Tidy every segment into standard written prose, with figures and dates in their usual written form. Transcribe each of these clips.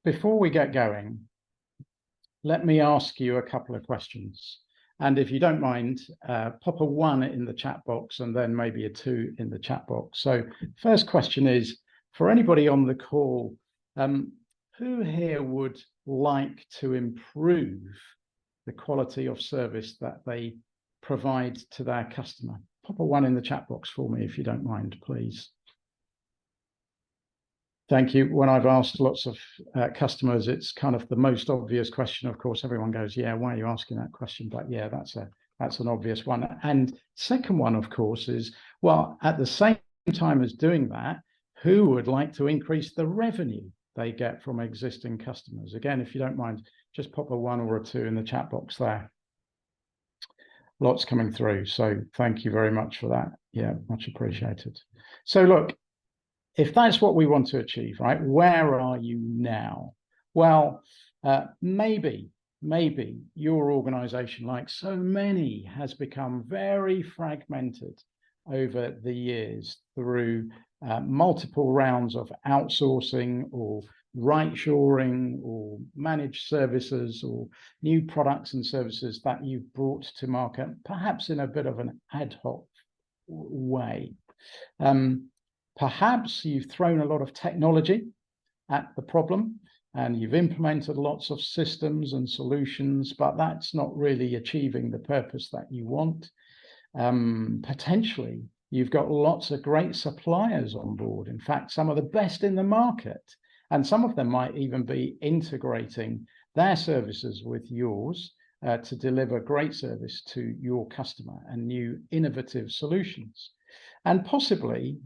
Before we get going, let me ask you a couple of questions. And if you don't mind, pop a 1 in the chat box and then maybe a 2 in the chat box. So first question is, for anybody on the call, who here would like to improve the quality of service that they provide to their customer? Pop a 1 in the chat box for me if you don't mind, please. Thank you. When I've asked lots of customers, it's kind of the most obvious question. Of course, everyone goes, yeah, why are you asking that question? But yeah, that's an obvious one. And second one, of course, is, well, at the same time as doing that, who would like to increase the revenue they get from existing customers? Again, if you don't mind, just pop a 1 or a 2 in the chat box there. Lots coming through. So thank you very much for that. Yeah, much appreciated. So look, if that's what we want to achieve, right, where are you now? Well, maybe your organization, like so many, has become very fragmented over the years through multiple rounds of outsourcing or right-shoring or managed services or new products and services that you've brought to market, perhaps in a bit of an ad hoc way. Perhaps you've thrown a lot of technology at the problem and you've implemented lots of systems and solutions, but that's not really achieving the purpose that you want. Potentially, you've got lots of great suppliers on board. In fact, some of the best in the market, and some of them might even be integrating their services with yours to deliver great service to your customer and new innovative solutions. And possibly,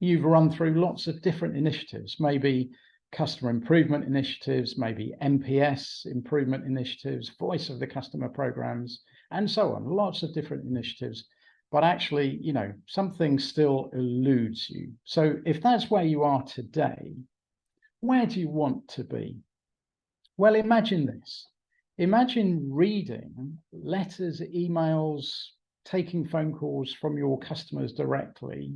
you've run through lots of different initiatives, maybe customer improvement initiatives, maybe NPS improvement initiatives, voice of the customer programs, and so on, lots of different initiatives. But actually, you know, something still eludes you. So if that's where you are today, where do you want to be? Well, imagine this. Imagine reading letters, emails, taking phone calls from your customers directly,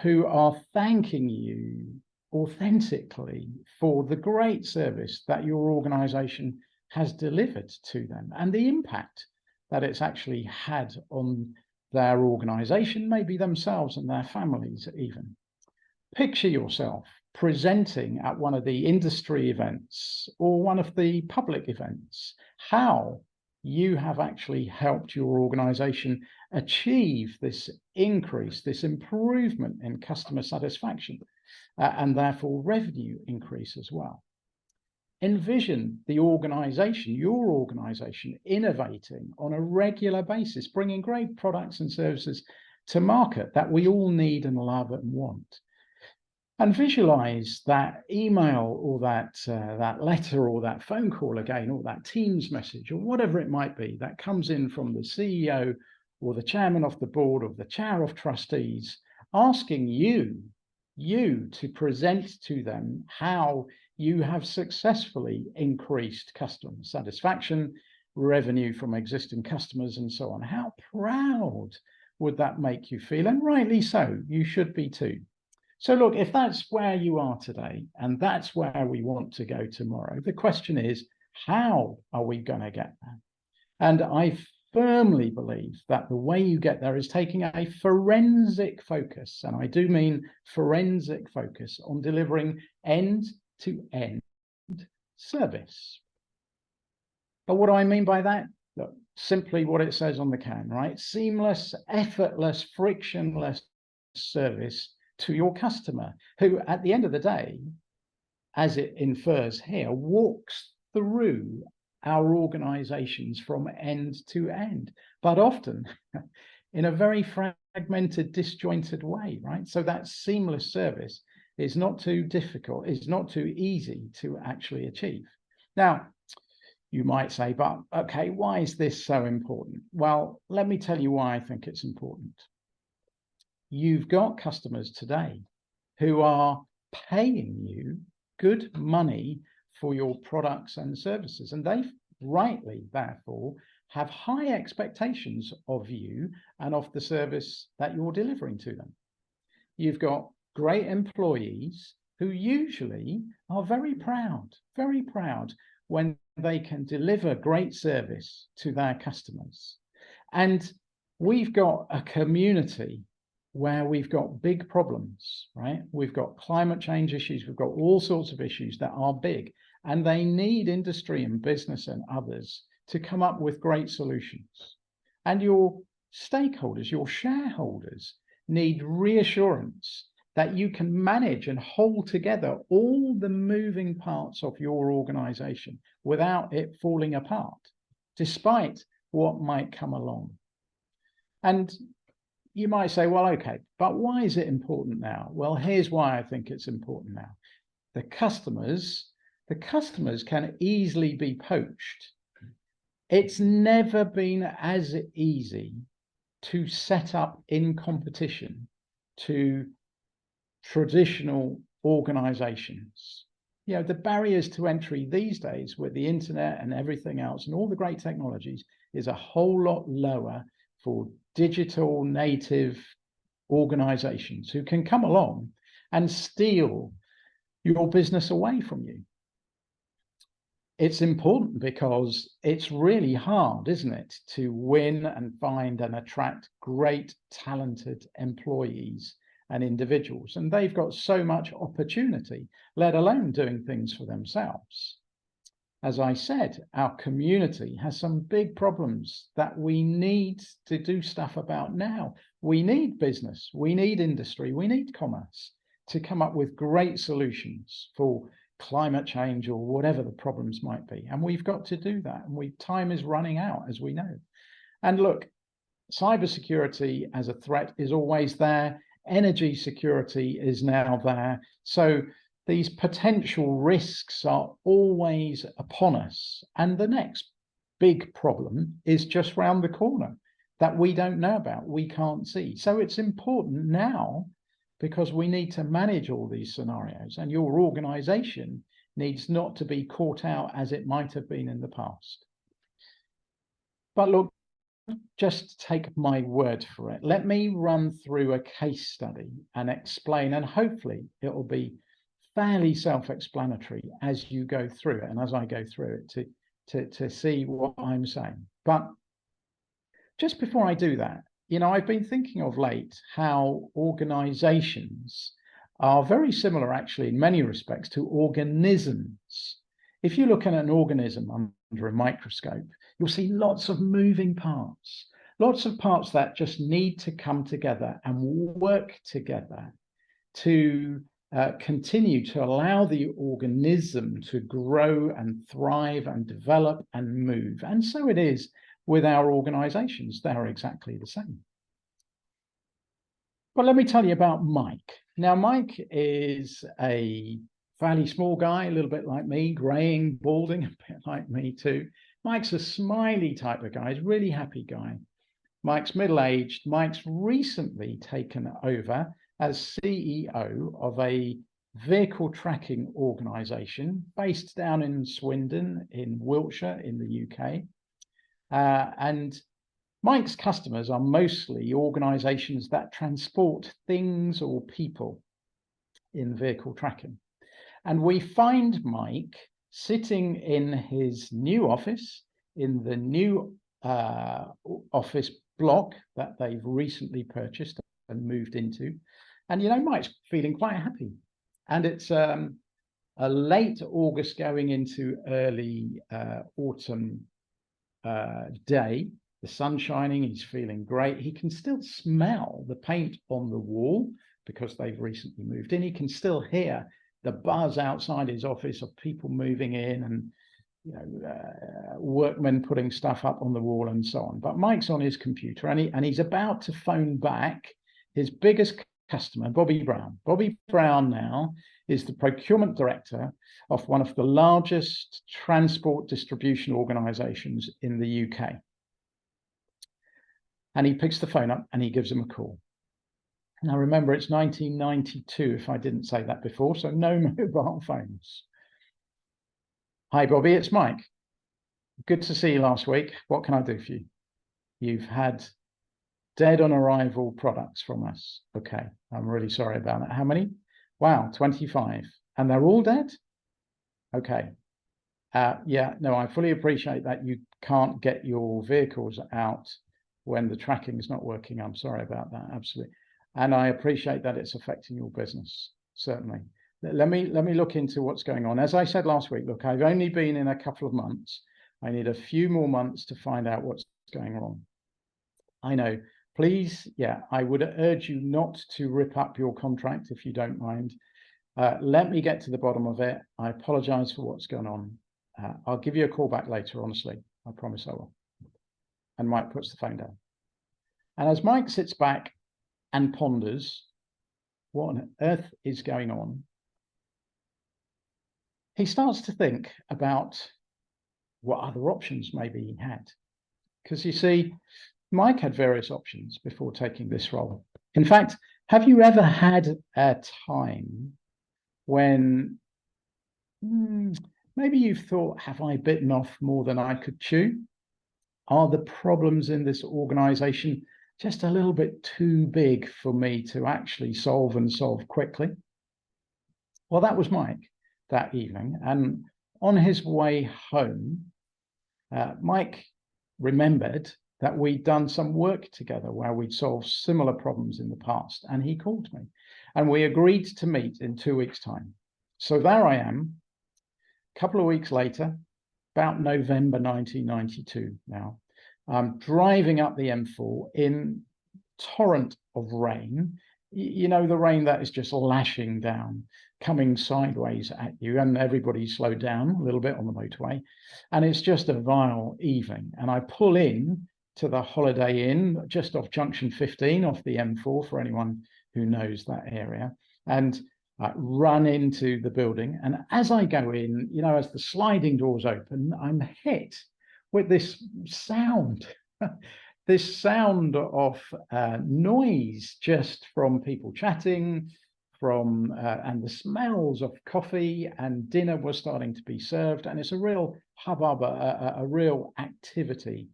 who are thanking you authentically for the great service that your organization has delivered to them and the impact that it's actually had on their organization, maybe themselves and their families even. Picture yourself presenting at one of the industry events or one of the public events, how you have actually helped your organization achieve this increase, this improvement in customer satisfaction, and therefore revenue increase as well. Envision the organization, your organization, innovating on a regular basis, bringing great products and services to market that we all need and love and want. And visualize that email or that letter or that phone call again, or that Teams message or whatever it might be that comes in from the CEO or the chairman of the board or the chair of trustees, asking you to present to them how you have successfully increased customer satisfaction, revenue from existing customers, and so on. How proud would that make you feel? And rightly so, you should be too. So look, if that's where you are today, and that's where we want to go tomorrow, the question is, how are we going to get there? And I firmly believe that the way you get there is taking a forensic focus, and I do mean forensic focus, on delivering end-to-end service. But what do I mean by that? Look, simply what it says on the can, right? Seamless, effortless, frictionless service to your customer, who at the end of the day, as it infers here, walks through our organizations from end to end, but often in a very fragmented, disjointed way, right? So that seamless service is not too difficult, it's not too easy to actually achieve. Now, you might say, but okay, why is this so important? Well, let me tell you why I think it's important. You've got customers today who are paying you good money for your products and services, and they rightly, therefore, have high expectations of you and of the service that you're delivering to them. You've got great employees who usually are very proud when they can deliver great service to their customers. And we've got a community where we've got big problems, right? We've got climate change issues, we've got all sorts of issues that are big, and they need industry and business and others to come up with great solutions. And your stakeholders, your shareholders, need reassurance that you can manage and hold together all the moving parts of your organization without it falling apart, despite what might come along. And you might say, well, okay, but why is it important now? Well, here's why I think it's important now. The customers can easily be poached. It's never been as easy to set up in competition to traditional organizations. You know, the barriers to entry these days with the internet and everything else and all the great technologies is a whole lot lower for digital native organizations who can come along and steal your business away from you. It's important because it's really hard, isn't it, to win and find and attract great, talented employees and individuals. And they've got so much opportunity, let alone doing things for themselves. As I said, our community has some big problems that we need to do stuff about now. We need business, we need industry, we need commerce to come up with great solutions for climate change or whatever the problems might be. And we've got to do that. And time is running out, as we know. And look, cybersecurity as a threat is always there. Energy security is now there. So these potential risks are always upon us. And the next big problem is just round the corner that we don't know about, we can't see. So it's important now because we need to manage all these scenarios, and your organization needs not to be caught out as it might have been in the past. But look, just take my word for it. Let me run through a case study and explain, and hopefully it will be fairly self-explanatory as you go through it and as I go through it to see what I'm saying. But just before I do that, you know, I've been thinking of late how organizations are very similar, actually, in many respects, to organisms. If you look at an organism under a microscope, you'll see lots of moving parts, lots of parts that just need to come together and work together to continue to allow the organism to grow and thrive and develop and move. And so it is with our organizations. They're exactly the same. But let me tell you about Mike. Now, Mike is a fairly small guy, a little bit like me, graying, balding, a bit like me too. Mike's a smiley type of guy, he's a really happy guy. Mike's middle-aged. Mike's recently taken over as CEO of a vehicle tracking organization based down in Swindon in Wiltshire in the UK. And Mike's customers are mostly organizations that transport things or people in vehicle tracking. And we find Mike sitting in his new office, in the new office block that they've recently purchased and moved into. And, you know, Mike's feeling quite happy. And it's a late August going into early autumn day. The sun's shining, he's feeling great. He can still smell the paint on the wall because they've recently moved in. He can still hear the buzz outside his office of people moving in and, you know, workmen putting stuff up on the wall and so on. But Mike's on his computer and he's about to phone back his biggest customer, Bobby Brown. Bobby Brown now is the procurement director of one of the largest transport distribution organizations in the UK. And he picks the phone up and he gives him a call. Now, remember, it's 1992, if I didn't say that before, so no mobile phones. Hi, Bobby, it's Mike. Good to see you last week. What can I do for you? You've had dead on arrival products from us. Okay, I'm really sorry about that. How many? Wow, 25. And they're all dead? Okay. Yeah, no, I fully appreciate that you can't get your vehicles out when the tracking is not working. I'm sorry about that, absolutely. And I appreciate that it's affecting your business, certainly. Let me look into what's going on. As I said last week, look, I've only been in a couple of months. I need a few more months to find out what's going on. I know. Please, yeah, I would urge you not to rip up your contract if you don't mind. Let me get to the bottom of it. I apologize for what's going on. I'll give you a call back later, honestly. I promise I will. And Mike puts the phone down. And as Mike sits back and ponders what on earth is going on, he starts to think about what other options maybe he had. Because you see, Mike had various options before taking this role. In fact, have you ever had a time when maybe you've thought, have I bitten off more than I could chew? Are the problems in this organization just a little bit too big for me to actually solve and solve quickly? Well, that was Mike that evening. And on his way home, Mike remembered that we'd done some work together where we'd solved similar problems in the past. And he called me and we agreed to meet in 2 weeks' time. So there I am, a couple of weeks later, about November 1992 now. I'm driving up the M4 in torrent of rain. You know, the rain that is just lashing down, coming sideways at you, and everybody slowed down a little bit on the motorway. And it's just a vile evening. And I pull in to the Holiday Inn just off junction 15 off the M4 for anyone who knows that area. And run into the building. And as I go in, you know, as the sliding doors open, I'm hit with this sound, this sound of noise just from people chatting, from and the smells of coffee, and dinner was starting to be served. And it's a real hubbub, a real activity.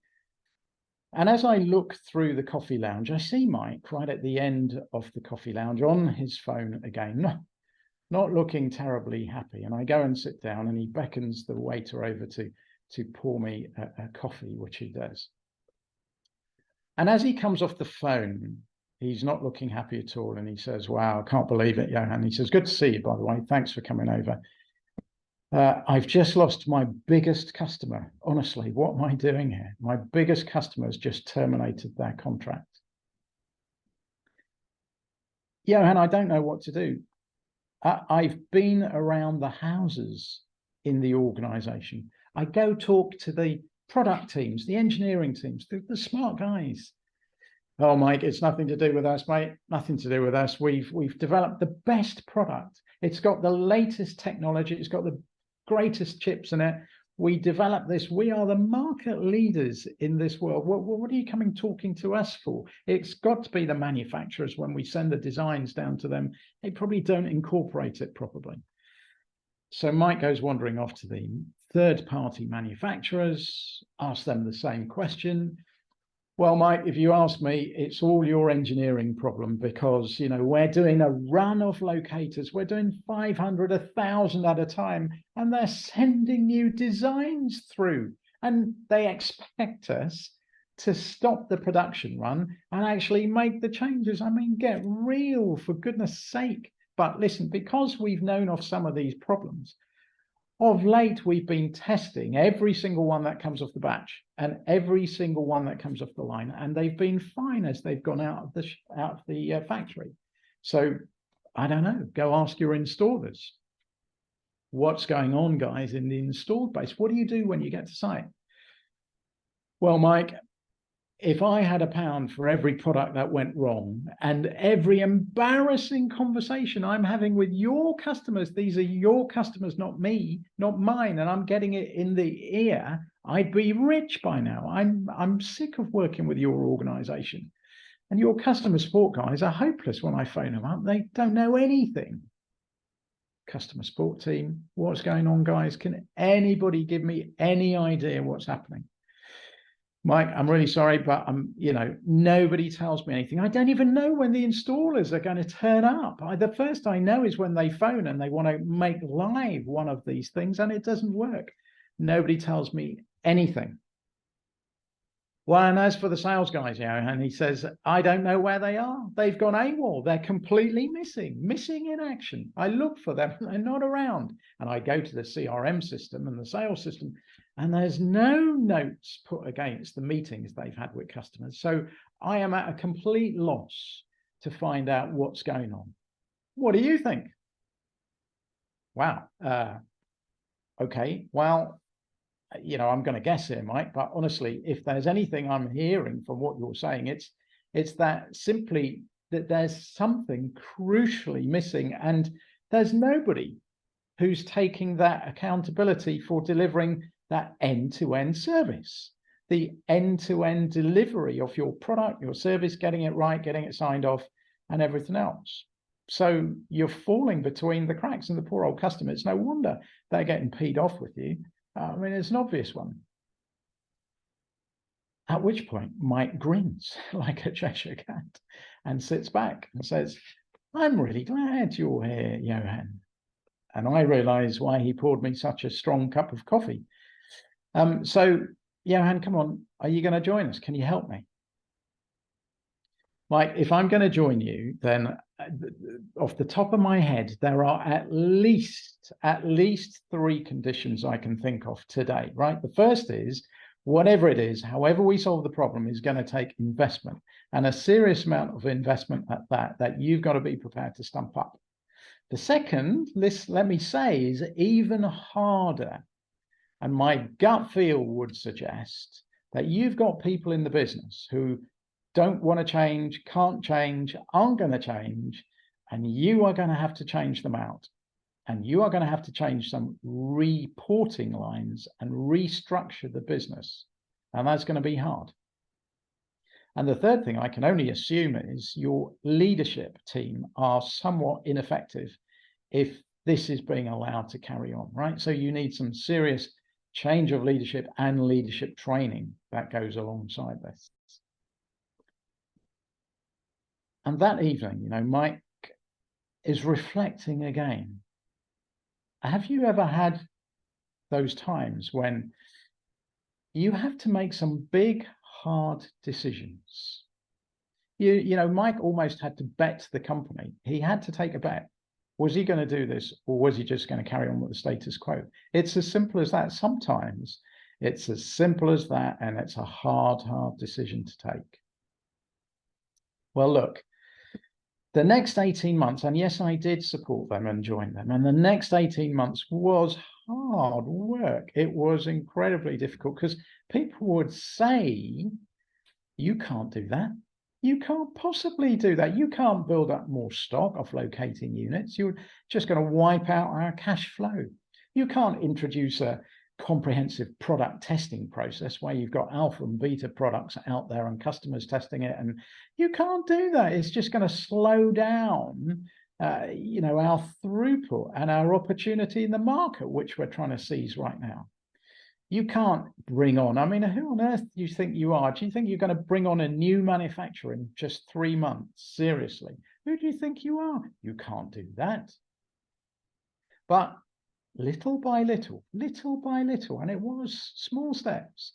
And as I look through the coffee lounge, I see Mike right at the end of the coffee lounge on his phone again, not looking terribly happy. And I go and sit down and he beckons the waiter over to pour me a coffee, which he does. And as he comes off the phone, he's not looking happy at all. And he says, wow, I can't believe it, Johann. He says, good to see you, by the way. Thanks for coming over. I've just lost my biggest customer. Honestly, what am I doing here? My biggest customer has just terminated their contract. Johann, I don't know what to do. I've been around the houses in the organization. I go talk to the product teams, the engineering teams, the smart guys. Oh, Mike, it's nothing to do with us, mate. Nothing to do with us. We've developed the best product. It's got the latest technology. It's got the greatest chips in it. We developed this. We are the market leaders in this world. What are you coming talking to us for? It's got to be the manufacturers. When we send the designs down to them, they probably don't incorporate it properly. So Mike goes wandering off to the third-party manufacturers, asks them the same question. Well, Mike, if you ask me, it's all your engineering problem, because, you know, we're doing a run of locators. We're doing 500, 1,000 at a time, and they're sending new designs through. And they expect us to stop the production run and actually make the changes. I mean, get real, for goodness sake. But listen, because we've known of some of these problems, of late, we've been testing every single one that comes off the batch and every single one that comes off the line, and they've been fine as they've gone out of the factory. So I don't know. Go ask your installers. What's going on, guys, in the installed base? What do you do when you get to site? Well, Mike, if I had £1 for every product that went wrong and every embarrassing conversation I'm having with your customers, these are your customers, not me, not mine, and I'm getting it in the ear, I'd be rich by now. I'm sick of working with your organization. And your customer support guys are hopeless when I phone them up. They don't know anything. Customer support team, what's going on, guys? Can anybody give me any idea what's happening? Mike, I'm really sorry, but nobody tells me anything. I don't even know when the installers are going to turn up. The first I know is when they phone and they want to make live one of these things and it doesn't work. Nobody tells me anything. Well, and as for the sales guys, Johann, he says, I don't know where they are. They've gone AWOL. They're completely missing in action. I look for them. They're not around. And I go to the CRM system and the sales system, and there's no notes put against the meetings they've had with customers. So I am at a complete loss to find out what's going on. What do you think? Wow. Okay. Well, I'm going to guess here, Mike, but honestly, if there's anything I'm hearing from what you're saying, it's that simply that there's something crucially missing, and there's nobody who's taking that accountability for delivering that end-to-end service, the end-to-end delivery of your product, your service, getting it right, getting it signed off, and everything else. So you're falling between the cracks, and the poor old customer, it's no wonder they're getting peed off with you. I mean, it's an obvious one. At which point, Mike grins like a Cheshire cat and sits back and says, I'm really glad you're here, Johann. And I realize why he poured me such a strong cup of coffee. So, Johann, come on, are you going to join us? Can you help me? Mike, if I'm going to join you, then off the top of my head, there are at least 3 conditions I can think of today, right? The first is, whatever it is, however we solve the problem, is going to take investment, and a serious amount of investment at that you've got to be prepared to stump up. The second, let me say, is even harder. And my gut feel would suggest that you've got people in the business who don't want to change, can't change, aren't going to change, and you are going to have to change them out. And you are going to have to change some reporting lines and restructure the business. And that's going to be hard. And the third thing I can only assume is your leadership team are somewhat ineffective if this is being allowed to carry on, right? So you need some serious change of leadership and leadership training that goes alongside this. And that evening, Mike is reflecting again. Have you ever had those times when you have to make some big, hard decisions? Mike almost had to bet the company. He had to take a bet. Was he going to do this, or was he just going to carry on with the status quo? It's as simple as that. Sometimes it's as simple as that, and it's a hard decision to take. Well, look, the next 18 months, and yes, I did support them and join them, and the next 18 months was hard work. It was incredibly difficult because people would say, you can't do that. You can't possibly do that. You can't build up more stock off locating units. You're just going to wipe out our cash flow. You can't introduce a comprehensive product testing process where you've got alpha and beta products out there and customers testing it. And you can't do that. It's just going to slow down, our throughput and our opportunity in the market, which we're trying to seize right now. You can't bring on, who on earth do you think you are? Do you think you're going to bring on a new manufacturer in just 3 months? Seriously, who do you think you are? You can't do that. But little by little, and it was small steps,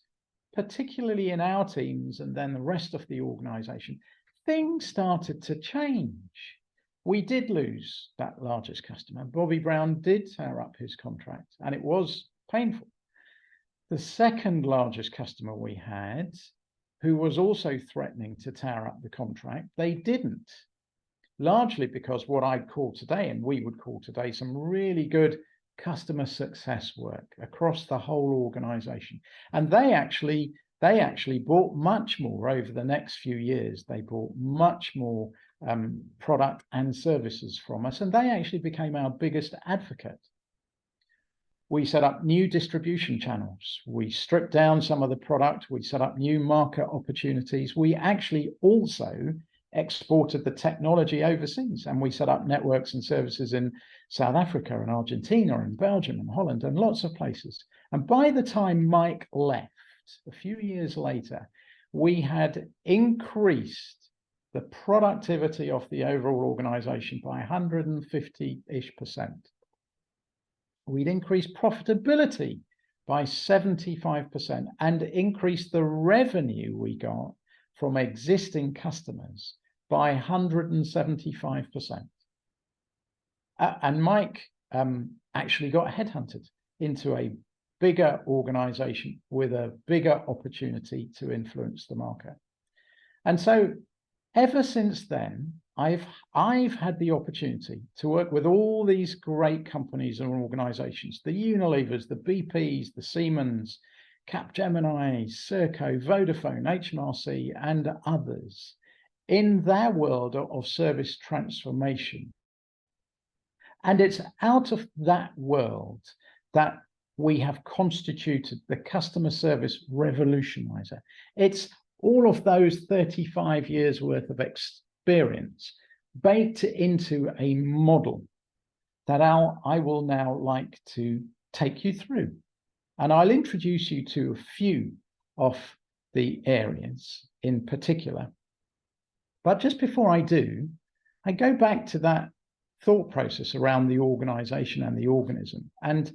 particularly in our teams and then the rest of the organization, things started to change. We did lose that largest customer. Bobby Brown did tear up his contract, and it was painful. The second largest customer we had, who was also threatening to tear up the contract, they didn't. Largely because what I'd call today, and we would call today, some really good customer success work across the whole organization. And they actually bought much more over the next few years. They bought much more product and services from us, and they actually became our biggest advocate. We set up new distribution channels. We stripped down some of the product. We set up new market opportunities. We actually also exported the technology overseas, and we set up networks and services in South Africa and Argentina and Belgium and Holland and lots of places. And by the time Mike left, a few years later, we had increased the productivity of the overall organization by 150-ish%. We'd increased profitability by 75% and increased the revenue we got from existing customers by 175%. And Mike actually got headhunted into a bigger organization with a bigger opportunity to influence the market. And so ever since then, I've had the opportunity to work with all these great companies and organizations, the Unilevers, the BPs, the Siemens, Capgemini, Serco, Vodafone, HMRC, and others in their world of service transformation. And it's out of that world that we have constituted the customer service revolutionizer. It's all of those 35 years worth of experience baked into a model that I will now like to take you through. And I'll introduce you to a few of the areas in particular. But just before I do, I go back to that thought process around the organization and the organism. And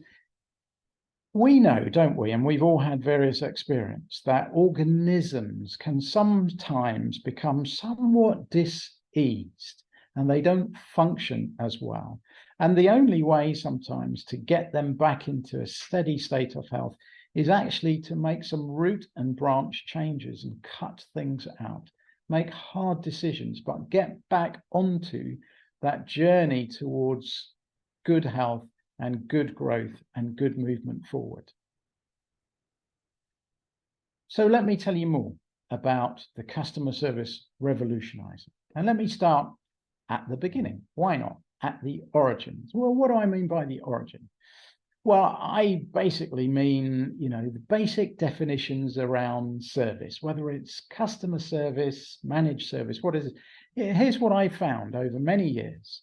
we know, don't we, and we've all had various experience, that organisms can sometimes become somewhat diseased and they don't function as well. And the only way sometimes to get them back into a steady state of health is actually to make some root and branch changes and cut things out, make hard decisions, but get back onto that journey towards good health and good growth and good movement forward. So let me tell you more about the customer service revolutionizer. And let me start at the beginning. Why not? At the origins. Well, what do I mean by the origin? Well, I basically mean, the basic definitions around service, whether it's customer service, managed service, what is it? Here's what I found over many years.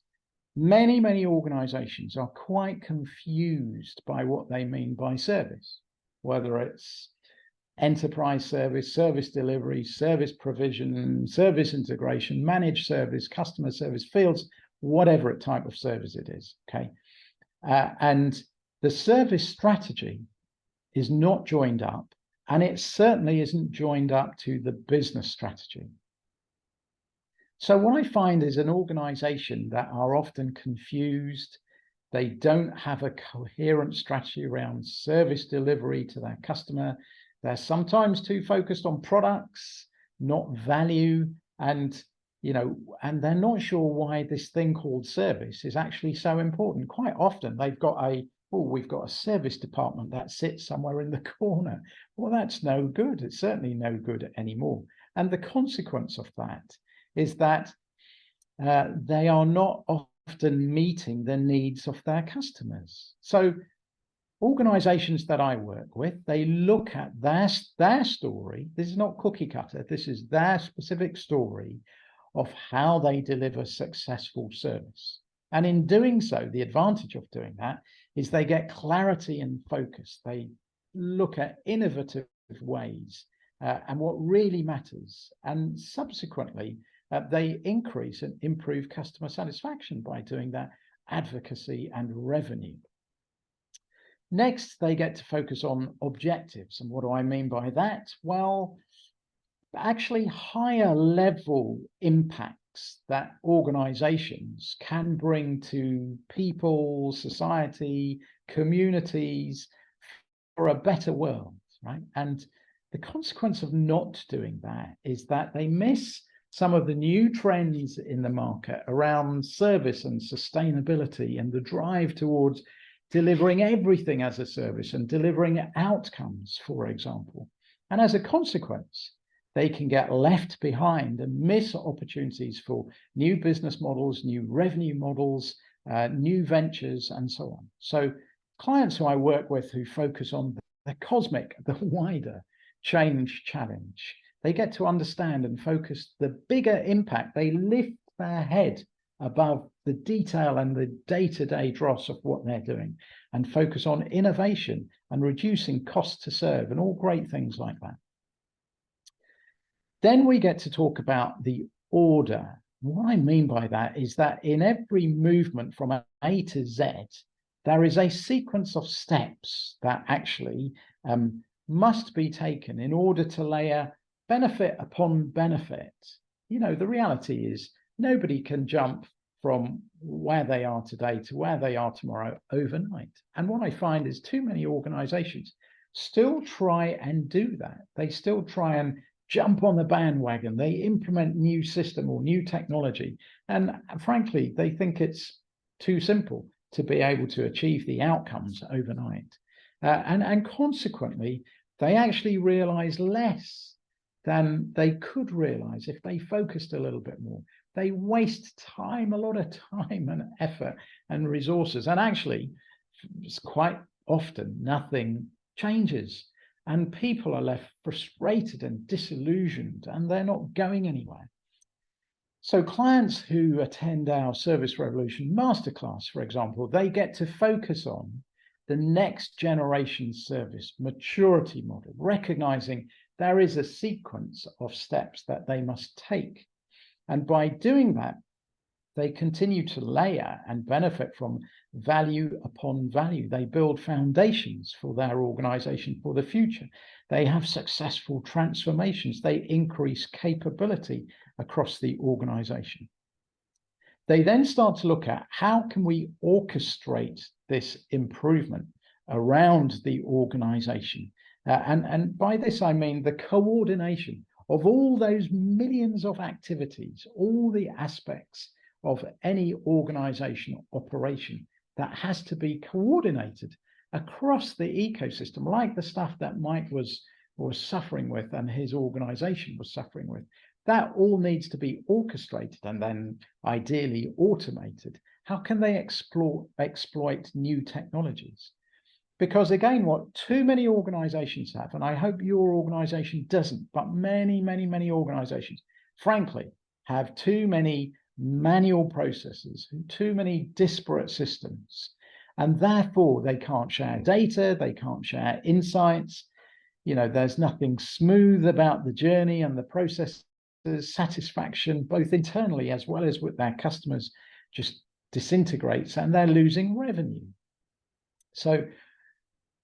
Many organizations are quite confused by what they mean by service, whether it's enterprise service, service delivery, service provision, service integration, managed service, customer service, fields, whatever type of service it is, okay? And the service strategy is not joined up, and it certainly isn't joined up to the business strategy. So what I find is an organization that are often confused. They don't have a coherent strategy around service delivery to their customer. They're sometimes too focused on products, not value, and they're not sure why this thing called service is actually so important. Quite often they've got we've got a service department that sits somewhere in the corner. Well, that's no good. It's certainly no good anymore. And the consequence of that is that they are not often meeting the needs of their customers. So organizations that I work with, they look at their story. This is not cookie cutter. This is their specific story of how they deliver successful service. And in doing so, the advantage of doing that is they get clarity and focus. They look at innovative ways and what really matters. And subsequently, they increase and improve customer satisfaction by doing that advocacy and revenue. Next, they get to focus on objectives. And what do I mean by that? Well, actually higher level impacts that organizations can bring to people, society, communities for a better world, right? And the consequence of not doing that is that they miss some of the new trends in the market around service and sustainability and the drive towards delivering everything as a service and delivering outcomes, for example. And as a consequence, they can get left behind and miss opportunities for new business models, new revenue models, new ventures, and so on. So clients who I work with who focus on the cosmic, the wider change challenge, they get to understand and focus the bigger impact. They lift their head above the detail and the day-to-day dross of what they're doing, and focus on innovation and reducing cost to serve and all great things like that. Then we get to talk about the order. What I mean by that is that in every movement from A to Z, there is a sequence of steps that actually must be taken in order to layer benefit upon benefit. You know, the reality is nobody can jump from where they are today to where they are tomorrow overnight. And what I find is too many organizations still try and do that. They still try and jump on the bandwagon. They implement new system or new technology. And frankly, they think it's too simple to be able to achieve the outcomes overnight. And consequently, they actually realize less than they could realize if they focused a little bit more. They waste time, a lot of time and effort and resources. And actually, it's quite often nothing changes. And people are left frustrated and disillusioned, and they're not going anywhere. So clients who attend our Service Revolution Masterclass, for example, they get to focus on the next generation service maturity model, recognizing there is a sequence of steps that they must take. And by doing that, they continue to layer and benefit from value upon value. They build foundations for their organization for the future. They have successful transformations. They increase capability across the organization. They then start to look at how can we orchestrate this improvement around the organization. And by this, I mean the coordination of all those millions of activities, all the aspects of any organizational operation that has to be coordinated across the ecosystem, like the stuff that Mike was suffering with and his organization was suffering with. That all needs to be orchestrated and then ideally automated. How can they exploit new technologies? Because again, what too many organizations have, and I hope your organization doesn't, but many, many, many organizations, frankly, have too many manual processes, too many disparate systems, and therefore they can't share data, they can't share insights. You know, there's nothing smooth about the journey, and the process satisfaction, both internally as well as with their customers, just disintegrates, and they're losing revenue. So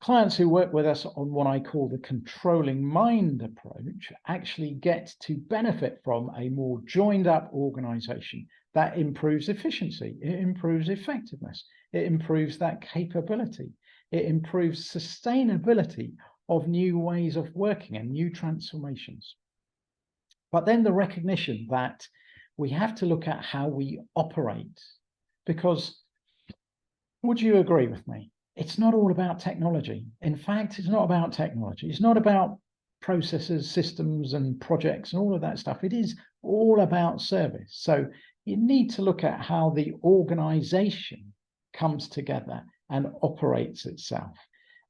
clients who work with us on what I call the controlling mind approach actually get to benefit from a more joined up organization that improves efficiency, it improves effectiveness, it improves that capability, it improves sustainability of new ways of working and new transformations. But then the recognition that we have to look at how we operate, because would you agree with me? It's not all about technology. In fact, it's not about technology. It's not about processes, systems, and projects and all of that stuff. It is all about service. So you need to look at how the organization comes together and operates itself.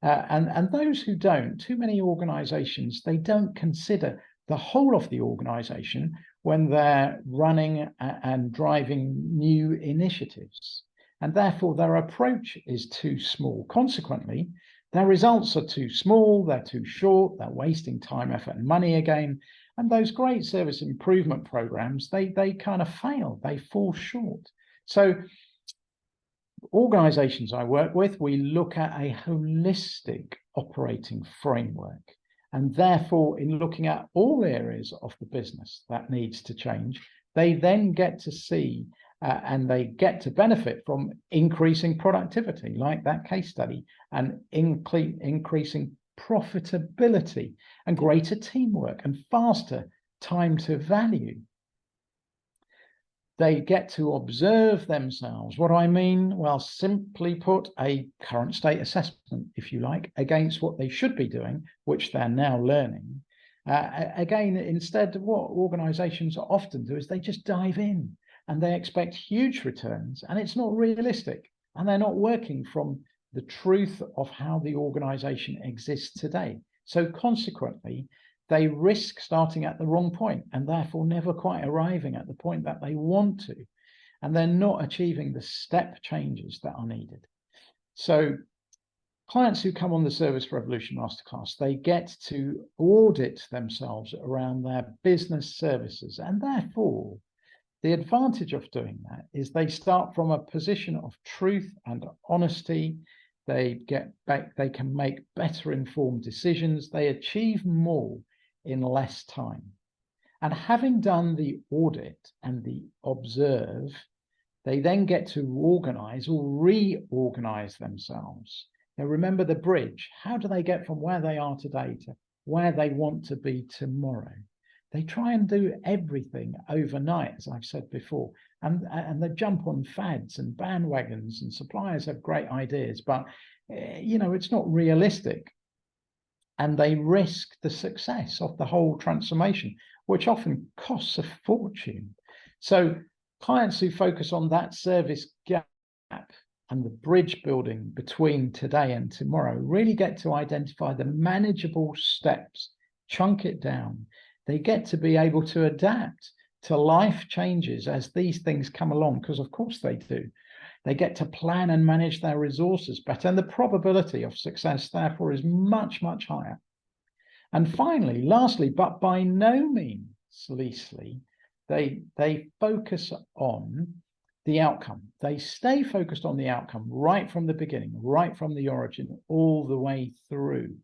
And those who don't, too many organizations, they don't consider the whole of the organization when they're running and driving new initiatives. And therefore their approach is too small. Consequently, their results are too small, they're too short, they're wasting time, effort, and money again. And those great service improvement programs, they kind of fail, they fall short. So organizations I work with, we look at a holistic operating framework. And therefore, in looking at all areas of the business that needs to change, they then get to see and they get to benefit from increasing productivity, like that case study, and increasing profitability and greater teamwork and faster time to value. They get to observe themselves. What do I mean? Well, simply put, a current state assessment, if you like, against what they should be doing, which they're now learning. Again, instead, what organizations often do is they just dive in and they expect huge returns, and it's not realistic. And they're not working from the truth of how the organization exists today. So consequently, they risk starting at the wrong point and therefore never quite arriving at the point that they want to. and they're not achieving the step changes that are needed. So clients who come on the Service Revolution Masterclass, they get to audit themselves around their business services. And therefore, the advantage of doing that is they start from a position of truth and honesty. They can make better informed decisions. They achieve more in less time. And having done the audit and the observe, they then get to organize or reorganize themselves. Now, remember the bridge. How do they get from where they are today to where they want to be tomorrow? They try and do everything overnight, as I've said before, and they jump on fads and bandwagons, and suppliers have great ideas, but it's not realistic. And they risk the success of the whole transformation, which often costs a fortune. So clients who focus on that service gap and the bridge building between today and tomorrow really get to identify the manageable steps, chunk it down. They get to be able to adapt to life changes as these things come along, because of course they do. They get to plan and manage their resources better, and the probability of success, therefore, is much, much higher. And finally, lastly, but by no means leastly, they focus on the outcome. They stay focused on the outcome right from the beginning, right from the origin, all the way through.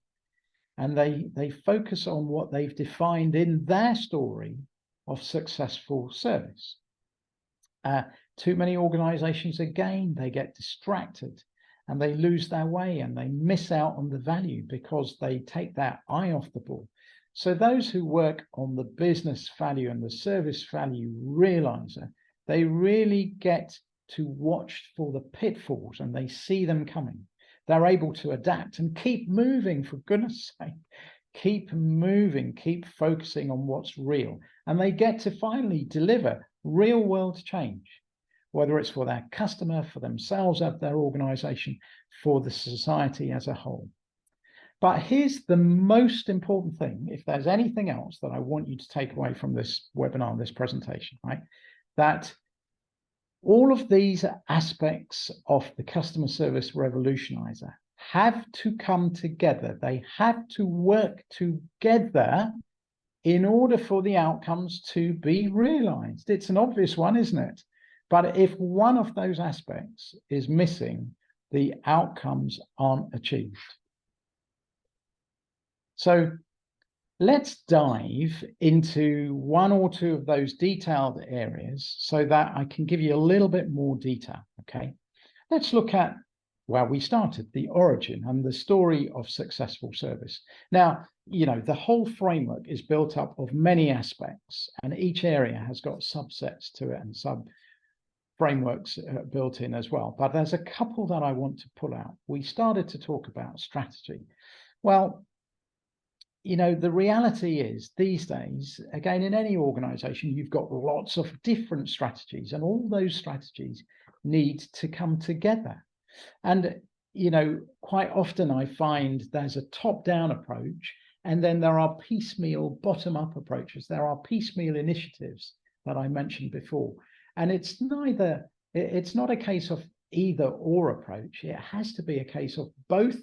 And they focus on what they've defined in their story of successful service. Too many organizations, again, they get distracted and they lose their way and they miss out on the value because they take their eye off the ball. So those who work on the business value and the service value realizer, they really get to watch for the pitfalls and they see them coming. They're able to adapt and keep moving, for goodness sake. Keep moving, keep focusing on what's real. And they get to finally deliver real world change, whether it's for their customer, for themselves, of their organization, for the society as a whole. But here's the most important thing, if there's anything else that I want you to take away from this webinar, this presentation, right? That all of these aspects of the customer service revolutionizer have to come together. They have to work together in order for the outcomes to be realized. It's an obvious one, isn't it? But if one of those aspects is missing, the outcomes aren't achieved. So let's dive into one or two of those detailed areas so that I can give you a little bit more detail, okay? Let's look at where we started, the origin and the story of successful service. Now, the whole framework is built up of many aspects, and each area has got subsets to it and sub-frameworks built in as well. But there's a couple that I want to pull out. We started to talk about strategy. Well, the reality is these days, again, in any organization, you've got lots of different strategies, and all those strategies need to come together. And, quite often I find there's a top-down approach, and then there are piecemeal bottom-up approaches. There are piecemeal initiatives that I mentioned before. And it's not a case of either or approach. It has to be a case of both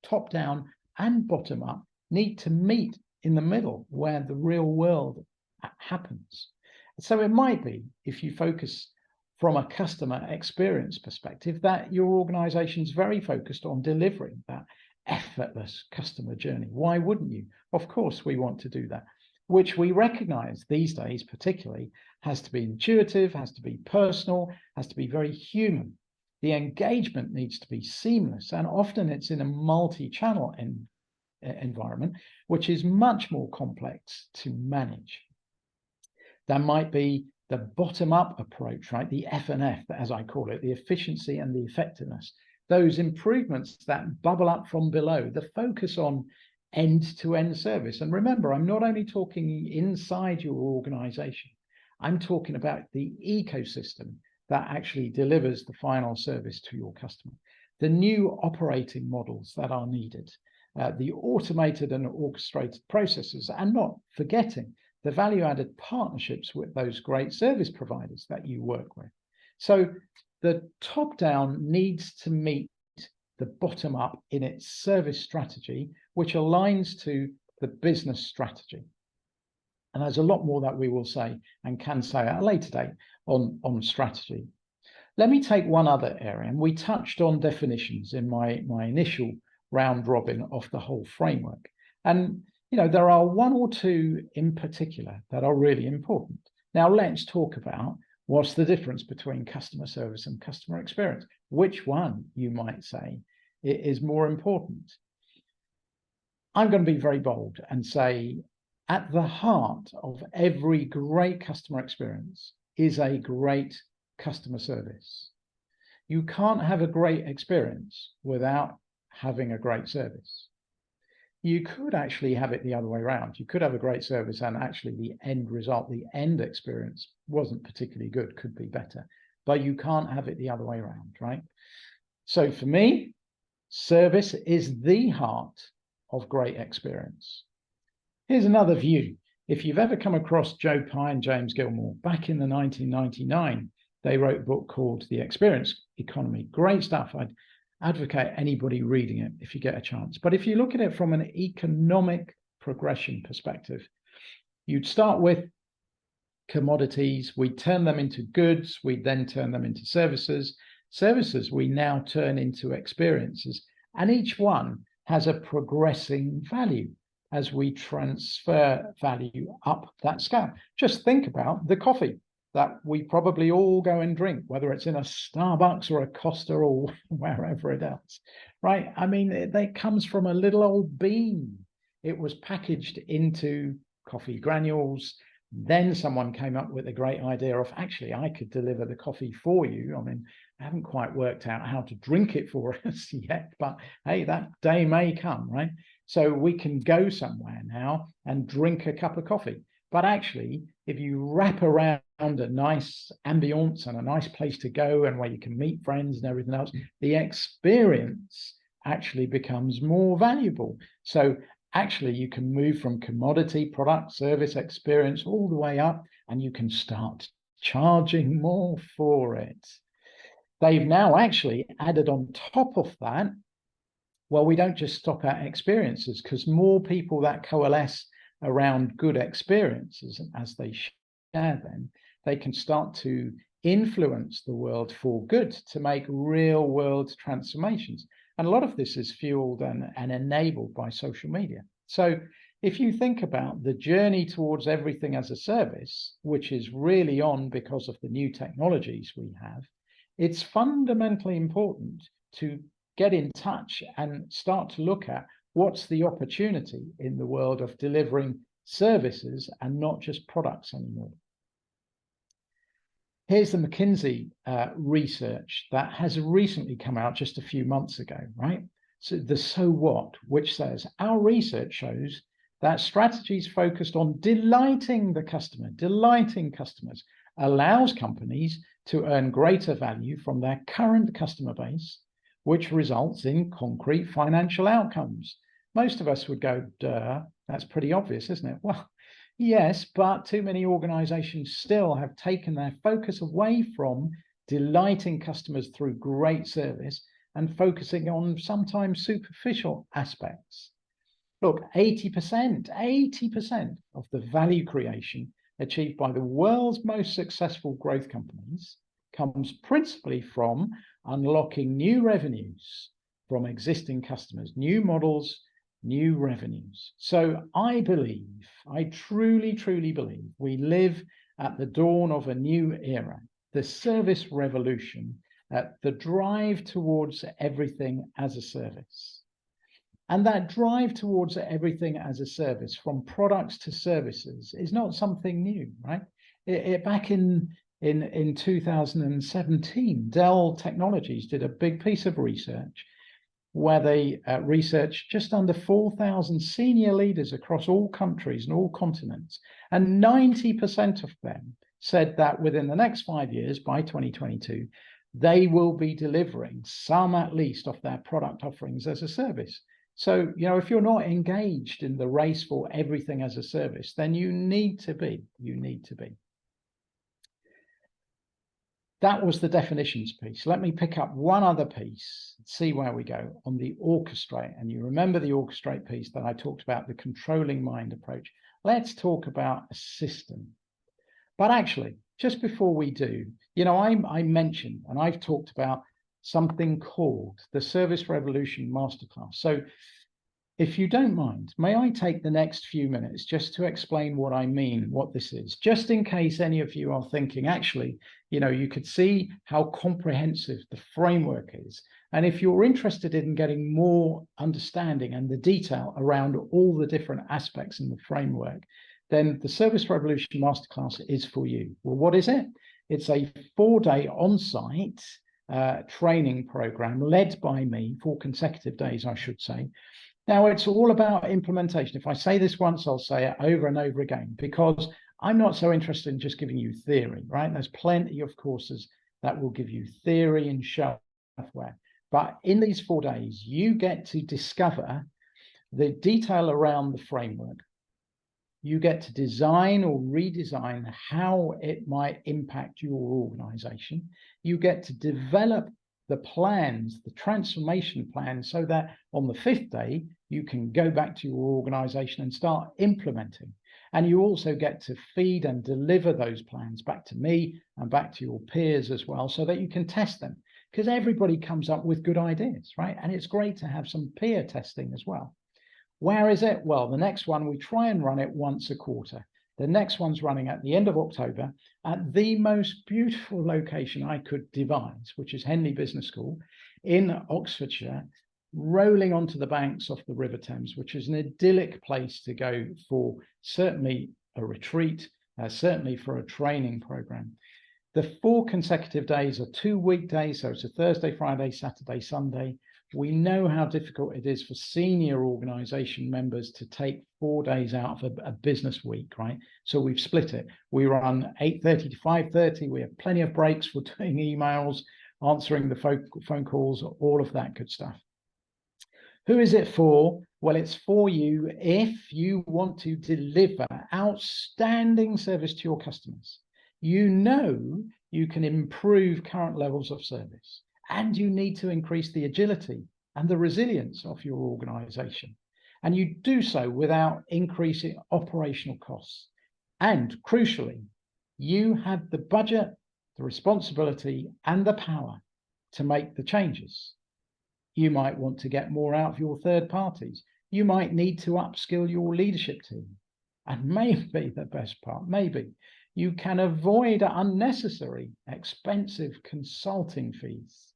top-down and bottom-up need to meet in the middle where the real world happens. So it might be, if you focus from a customer experience perspective, that your organization is very focused on delivering that effortless customer journey. Why wouldn't you? Of course, we want to do that, which we recognize these days particularly has to be intuitive, has to be personal, has to be very human. The engagement needs to be seamless, and often it's in a multi-channel environment, which is much more complex to manage. There might be the bottom-up approach, right? The F&F, as I call it, the efficiency and the effectiveness. Those improvements that bubble up from below, the focus on end-to-end service. And remember, I'm not only talking inside your organization, I'm talking about the ecosystem that actually delivers the final service to your customer. The new operating models that are needed, the automated and orchestrated processes, and not forgetting the value-added partnerships with those great service providers that you work with. So the top down needs to meet the bottom up in its service strategy, which aligns to the business strategy. And there's a lot more that we will say and can say at a later date on strategy. Let me take one other area, and we touched on definitions in my initial round robin of the whole framework. And there are one or two in particular that are really important. Now let's talk about what's the difference between customer service and customer experience. Which one, you might say, is more important? I'm going to be very bold and say at the heart of every great customer experience is a great customer service. You can't have a great experience without having a great service. You could actually have it the other way around. You could have a great service and actually the end result, the end experience wasn't particularly good, could be better, but you can't have it the other way around, right? So for me, service is the heart of great experience. Here's another view. If you've ever come across Joe Pye and James Gilmore, back in the 1999, they wrote a book called The Experience Economy. Great stuff. I'd advocate anybody reading it if you get a chance. But if you look at it from an economic progression perspective, you'd start with commodities, we turn them into goods, we then turn them into services. Services we now turn into experiences, and each one has a progressing value as we transfer value up that scale. Just think about the coffee that we probably all go and drink, whether it's in a Starbucks or a Costa or wherever it else, right? I mean, it comes from a little old bean. It was packaged into coffee granules. Then someone came up with a great idea of, actually, I could deliver the coffee for you. I mean, I haven't quite worked out how to drink it for us yet, but hey, that day may come, right? So we can go somewhere now and drink a cup of coffee. But actually, if you wrap around a nice ambience and a nice place to go and where you can meet friends and everything else, the experience actually becomes more valuable. So actually, you can move from commodity, product, service, experience all the way up, and you can start charging more for it. They've now actually added on top of that, well, we don't just stop at experiences, because more people that coalesce around good experiences, and as they share them, they can start to influence the world for good, to make real world transformations. And a lot of this is fueled and enabled by social media. So if you think about the journey towards everything as a service, which is really on because of the new technologies we have, it's fundamentally important to get in touch and start to look at what's the opportunity in the world of delivering services and not just products anymore. Here's the McKinsey research that has recently come out just a few months ago, right? So the so what, which says our research shows that strategies focused on delighting the customer, delighting customers, allows companies to earn greater value from their current customer base, which results in concrete financial outcomes. Most of us would go, duh, that's pretty obvious, isn't it? Well, yes, but too many organizations still have taken their focus away from delighting customers through great service and focusing on sometimes superficial aspects. Look, 80% of the value creation achieved by the world's most successful growth companies comes principally from unlocking new revenues from existing customers, new models, new revenues. So I truly believe we live at the dawn of a new era, the service revolution, the drive towards everything as a service. And that drive towards everything as a service, from products to services, is not something new, right? Back in 2017, Dell Technologies did a big piece of research where they researched just under 4,000 senior leaders across all countries and all continents. And 90% of them said that within the next 5 years, by 2022, they will be delivering some at least of their product offerings as a service. So, if you're not engaged in the race for everything as a service, then you need to be. That was the definitions piece. Let me pick up one other piece, see where we go on the orchestrate. And you remember the orchestrate piece that I talked about, the controlling mind approach. Let's talk about a system. But actually, just before we do, you know, I mentioned, and I've talked about something called the Service Revolution Masterclass. So if you don't mind, may I take the next few minutes just to explain what I mean, what this is, just in case any of you are thinking, actually, you know, you could see how comprehensive the framework is. And if you're interested in getting more understanding and the detail around all the different aspects in the framework, then the Service Revolution Masterclass is for you. Well, what is it? It's a 4-day on-site training program led by me, 4 consecutive days, I should say. Now, it's all about implementation. If I say this once, I'll say it over and over again, because I'm not so interested in just giving you theory, right? There's plenty of courses that will give you theory and shelfware. But in these 4 days, you get to discover the detail around the framework. You get to design or redesign how it might impact your organization. You get to develop the plans, the transformation plans, so that on the 5th day, you can go back to your organization and start implementing. And you also get to feed and deliver those plans back to me and back to your peers as well, so that you can test them, because everybody comes up with good ideas, right? And it's great to have some peer testing as well. Where is it? Well, the next one, we try and run it once a quarter. The next one's running at the end of October at the most beautiful location I could devise, which is Henley Business School in Oxfordshire, rolling onto the banks of the River Thames, which is an idyllic place to go for certainly a retreat, certainly for a training program. The 4 consecutive days are 2 weekdays, so it's a Thursday, Friday, Saturday, Sunday. We know how difficult it is for senior organization members to take 4 days out of a business week, right? So we've split it. We run 8:30 to 5:30. We have plenty of breaks for doing emails, answering the phone calls, all of that good stuff. Who is it for? Well, it's for you if you want to deliver outstanding service to your customers. You know you can improve current levels of service, and you need to increase the agility and the resilience of your organization. And you do so without increasing operational costs. And crucially, you have the budget, the responsibility, and the power to make the changes. You might want to get more out of your third parties. You might need to upskill your leadership team. And maybe the best part, maybe you can avoid unnecessary, expensive consulting fees.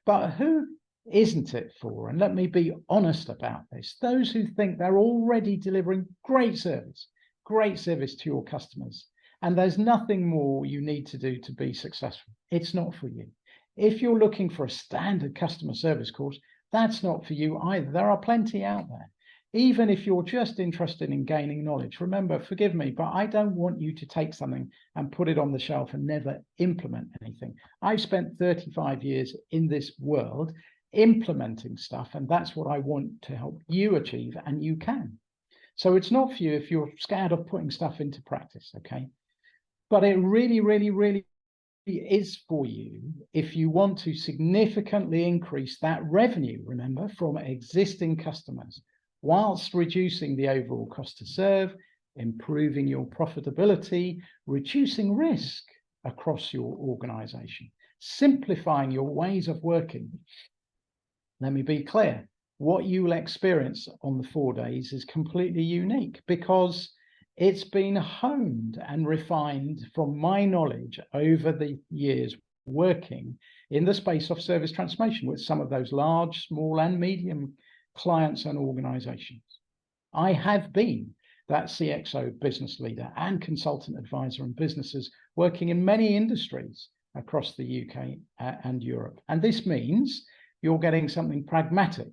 But who isn't it for? And let me be honest about this. Those who think they're already delivering great service to your customers, and there's nothing more you need to do to be successful. It's not for you. If you're looking for a standard customer service course, that's not for you either. There are plenty out there. Even if you're just interested in gaining knowledge, remember, forgive me, but I don't want you to take something and put it on the shelf and never implement anything. I've spent 35 years in this world implementing stuff, and that's what I want to help you achieve, and you can. So it's not for you if you're scared of putting stuff into practice, okay? But it really, really, really is for you if you want to significantly increase that revenue, remember, from existing customers, whilst reducing the overall cost to serve, improving your profitability, reducing risk across your organization, simplifying your ways of working. Let me be clear, what you will experience on the 4 days is completely unique because it's been honed and refined from my knowledge over the years working in the space of service transformation with some of those large, small, and medium clients and organizations. I have been that CXO business leader and consultant advisor in businesses working in many industries across the UK and Europe. And this means you're getting something pragmatic,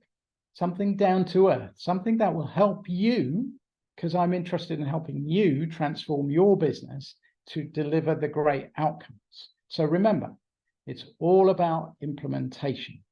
something down to earth, something that will help you, because I'm interested in helping you transform your business to deliver the great outcomes. So remember, it's all about implementation.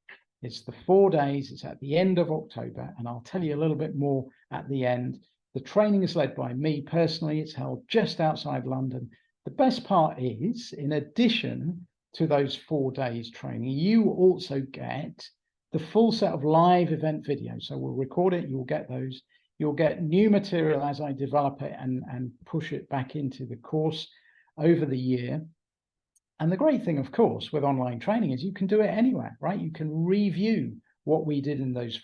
It's the 4 days, it's at the end of October, and I'll tell you a little bit more at the end. The training is led by me personally. It's held just outside London. The best part is, in addition to those 4 days training, you also get the full set of live event videos. So we'll record it, you'll get those. You'll get new material as I develop it and push it back into the course over the year. And the great thing, of course, with online training is you can do it anywhere, right? You can review what we did in those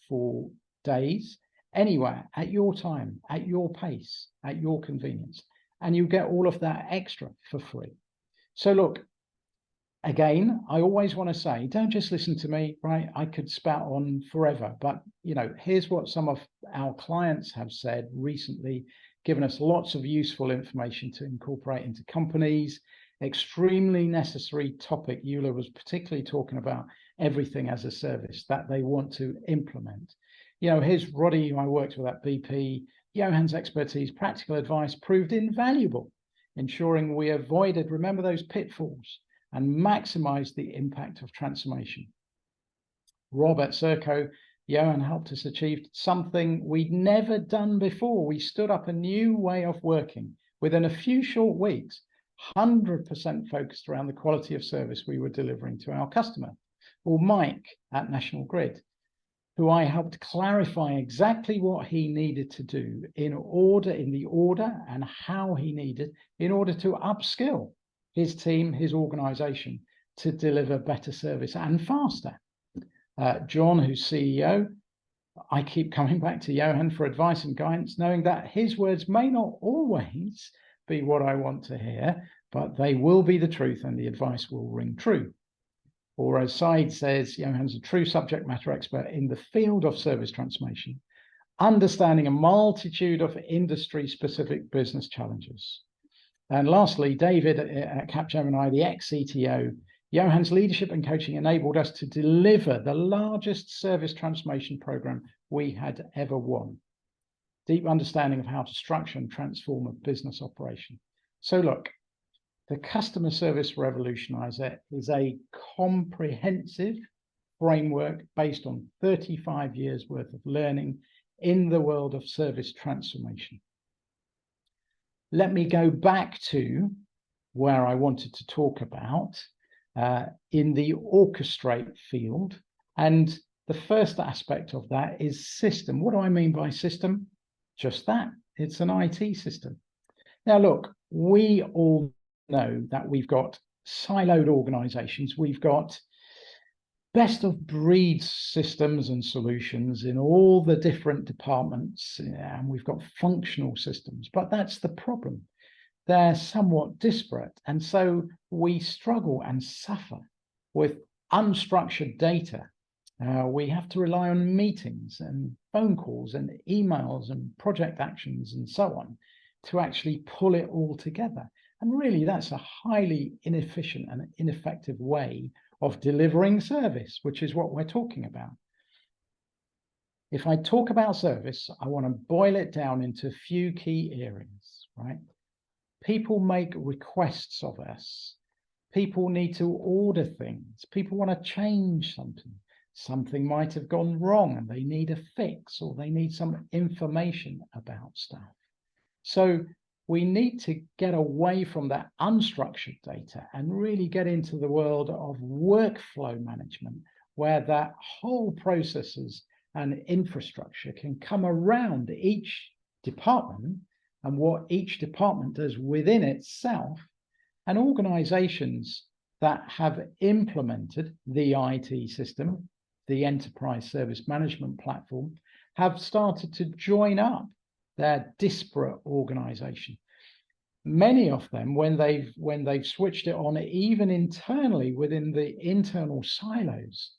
four days anywhere, at your time, at your pace, at your convenience. And you get all of that extra for free. So look, again, I always want to say, don't just listen to me, right? I could spout on forever, but here's what some of our clients have said recently, given us lots of useful information to incorporate into companies. Extremely necessary topic. Eula was particularly talking about everything as a service that they want to implement. Here's Roddy, who I worked with at BP. Johann's expertise, practical advice proved invaluable, ensuring we avoided, remember those pitfalls, and maximize the impact of transformation. Rob at Serco, Johann helped us achieve something we'd never done before. We stood up a new way of working within a few short weeks, 100% focused around the quality of service we were delivering to our customer. Or Mike at National Grid, who I helped clarify exactly what he needed to do in the order and how he needed in order to upskill his team, his organization, to deliver better service and faster. John, who's CEO, I keep coming back to Johann for advice and guidance, knowing that his words may not always be what I want to hear, but they will be the truth and the advice will ring true. Or as Said says, Johann's a true subject matter expert in the field of service transformation, understanding a multitude of industry-specific business challenges. And lastly, David at Capgemini, the ex-CTO, Johann's leadership and coaching enabled us to deliver the largest service transformation program we had ever won. Deep understanding of how to structure and transform a business operation. So look, the Customer Service Revolutionizer is a comprehensive framework based on 35 years worth of learning in the world of service transformation. Let me go back to where I wanted to talk about in the orchestrate field. And the first aspect of that is system. What do I mean by system? Just that, it's an IT system. Now, look, we all know that we've got siloed organizations. We've got best of breed systems and solutions in all the different departments, and we've got functional systems, but that's the problem. They're somewhat disparate, and so we struggle and suffer with unstructured data. We have to rely on meetings and phone calls and emails and project actions and so on to actually pull it all together. And really, that's a highly inefficient and ineffective way of delivering service, which is what we're talking about. If I talk about service, I want to boil it down into a few key areas, right? People make requests of us. People need to order things. People want to change something. Something might have gone wrong and they need a fix, or they need some information about stuff. So we need to get away from that unstructured data and really get into the world of workflow management, where that whole processes and infrastructure can come around each department and what each department does within itself. And organizations that have implemented the IT system, the enterprise service management platform, have started to join up their disparate organization. Many of them, when they've switched it on, even internally within the internal silos,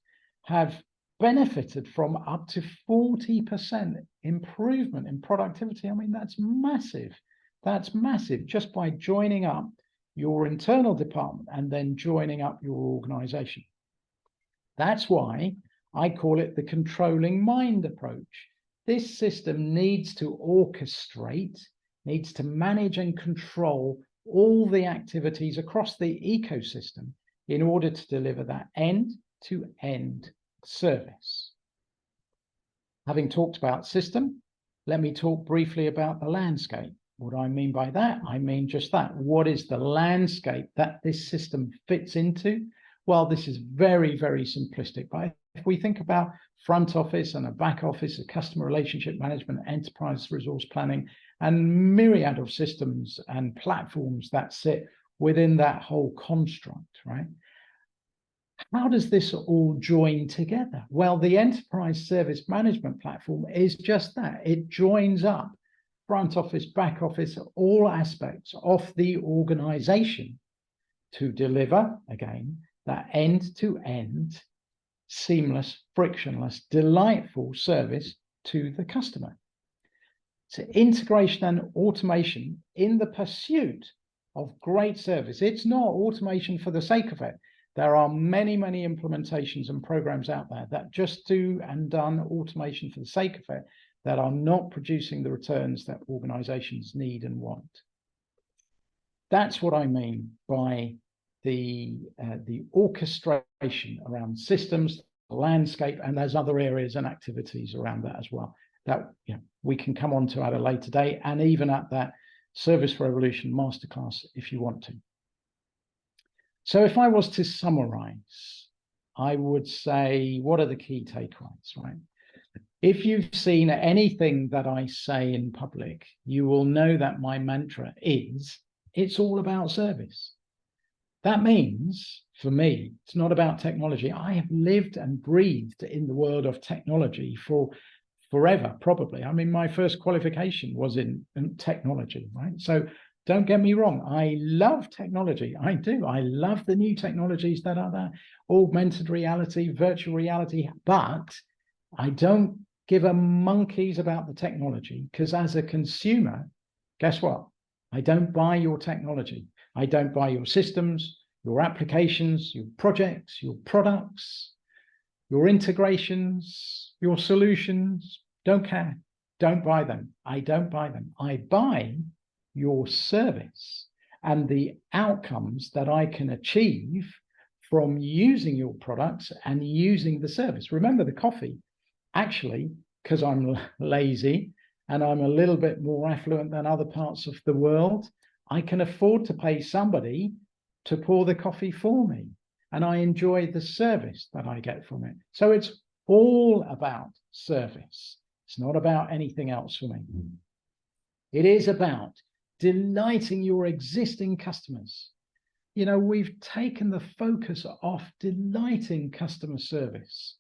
have benefited from up to 40% improvement in productivity. I mean, that's massive. That's massive, just by joining up your internal department and then joining up your organization. That's why I call it the controlling mind approach. This system needs to orchestrate, needs to manage and control all the activities across the ecosystem in order to deliver that end-to-end service. Having talked about system, let me talk briefly about the landscape. What do I mean by that? I mean just that. What is the landscape that this system fits into? Well, this is very, very simplistic. But if we think about front office and a back office, a customer relationship management, enterprise resource planning, and myriad of systems and platforms that sit within that whole construct, right? How does this all join together? Well, the enterprise service management platform is just that. It joins up front office, back office, all aspects of the organization to deliver, again, that end-to-end, seamless, frictionless, delightful service to the customer. So integration and automation in the pursuit of great service. It's not automation for the sake of it. There are many, many implementations and programs out there that just do and done automation for the sake of it, that are not producing the returns that organizations need and want. That's what I mean by the orchestration around systems, landscape, and there's other areas and activities around that as well that we can come on to at a later date, and even at that Service Revolution Masterclass if you want to. So if I was to summarize, I would say, what are the key takeaways, right? If you've seen anything that I say in public, you will know that my mantra is, it's all about service. That means, for me, it's not about technology. I have lived and breathed in the world of technology for forever, probably. I mean, my first qualification was in technology, right? So don't get me wrong. I love technology. I do. I love the new technologies that are there, augmented reality, virtual reality, but I don't give a monkeys about the technology, because as a consumer, guess what? I don't buy your technology. I don't buy your systems, your applications, your projects, your products, your integrations, your solutions. Don't care. Don't buy them. I don't buy them. I buy your service and the outcomes that I can achieve from using your products and using the service. Remember the coffee, actually, because I'm lazy and I'm a little bit more affluent than other parts of the world, I can afford to pay somebody to pour the coffee for me, and I enjoy the service that I get from it. So it's all about service. It's not about anything else for me. It is about delighting your existing customers. You know, we've taken the focus off delighting customer service.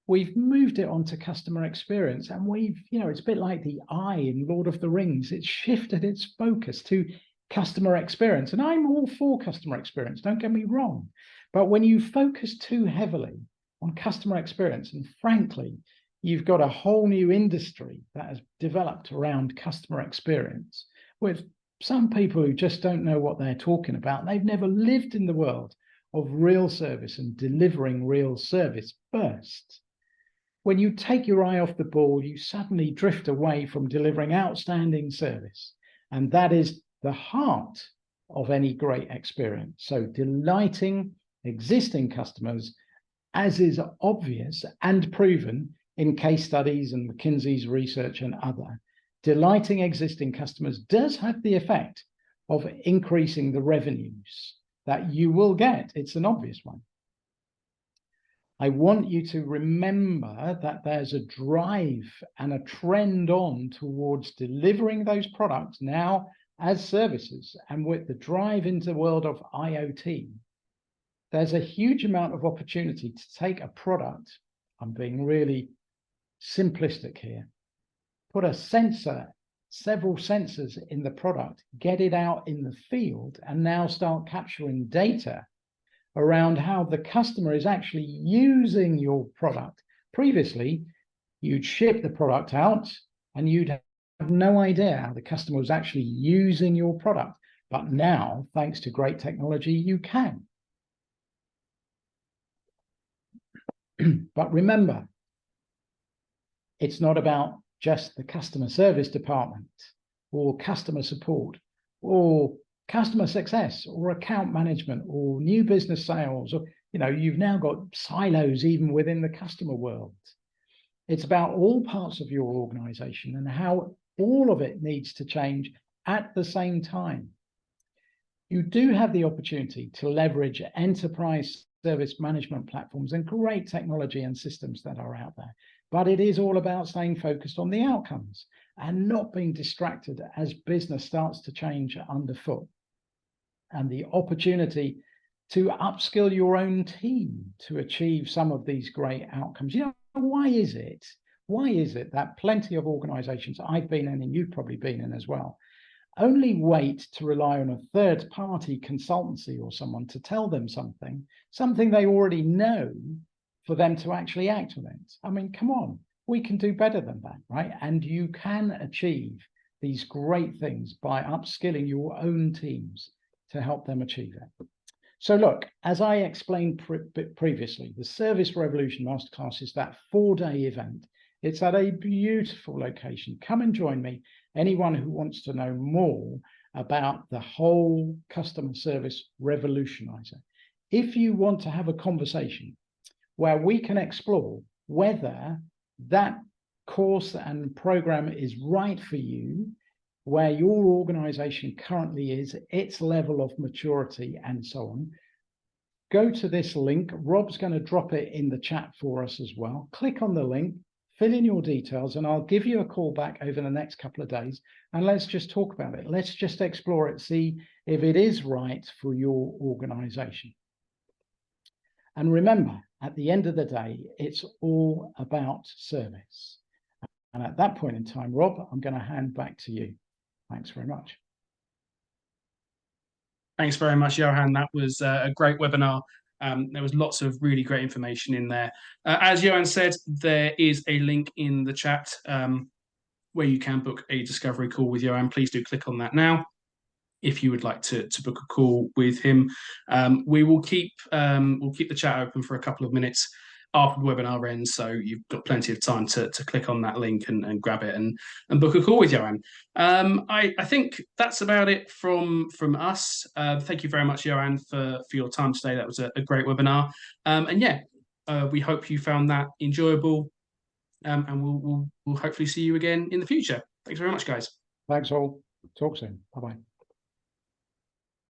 We've moved it onto customer experience, and we've, it's a bit like the eye in Lord of the Rings. It's shifted its focus to customer experience. And I'm all for customer experience, don't get me wrong. But when you focus too heavily on customer experience, and frankly, you've got a whole new industry that has developed around customer experience with some people who just don't know what they're talking about. They've never lived in the world of real service and delivering real service first. When you take your eye off the ball, you suddenly drift away from delivering outstanding service. And that is the heart of any great experience. So delighting existing customers, as is obvious and proven in case studies and McKinsey's research and other, delighting existing customers does have the effect of increasing the revenues that you will get. It's an obvious one. I want you to remember that there's a drive and a trend on towards delivering those products now as services. And with the drive into the world of IoT, there's a huge amount of opportunity to take a product, I'm being really simplistic here, put a sensor, several sensors in the product, get it out in the field, and now start capturing data around how the customer is actually using your product. Previously, you'd ship the product out and you'd have no idea how the customer was actually using your product. But now, thanks to great technology, you can. But remember, it's not about just the customer service department or customer support or customer success or account management or new business sales, or you've now got silos even within the customer world. It's about all parts of your organization and how all of it needs to change At the same time, you do have the opportunity to leverage enterprise service management platforms and great technology and systems that are out there. But it is all about staying focused on the outcomes and not being distracted as business starts to change underfoot. And the opportunity to upskill your own team to achieve some of these great outcomes. You know, why is it? Why is it that plenty of organizations I've been in, and you've probably been in as well, only wait to rely on a third-party consultancy or someone to tell them something they already know, for them to actually act on it? I mean, come on, we can do better than that, right? And you can achieve these great things by upskilling your own teams to help them achieve it. So look, as I explained previously, the Service Revolution Masterclass is that 4-day event. It's at a beautiful location. Come and join me. Anyone who wants to know more about the whole customer service revolutionizer. If you want to have a conversation where we can explore whether that course and program is right for you, where your organization currently is, its level of maturity, and so on, go to this link. Rob's going to drop it in the chat for us as well. Click on the link, fill in your details, and I'll give you a call back over the next couple of days, and let's just talk about it. Let's just explore it, see if it is right for your organization. And remember, at the end of the day, it's all about service. And at that point in time, Rob, I'm going to hand back to you. Thanks very much. Thanks very much, Johann. That was a great webinar. There was lots of really great information in there. As Johann said, there is a link in the chat where you can book a discovery call with Johann. Please do click on that now if you would like to book a call with him. We'll keep the chat open for a couple of minutes after the webinar ends, so you've got plenty of time to click on that link and grab it and book a call with Johann. I think that's about it from us. Thank you very much, Johann, for your time today. That was a great webinar. And yeah, we hope you found that enjoyable, and we'll hopefully see you again in the future. Thanks very much, guys. Thanks all. Talk soon. Bye-bye.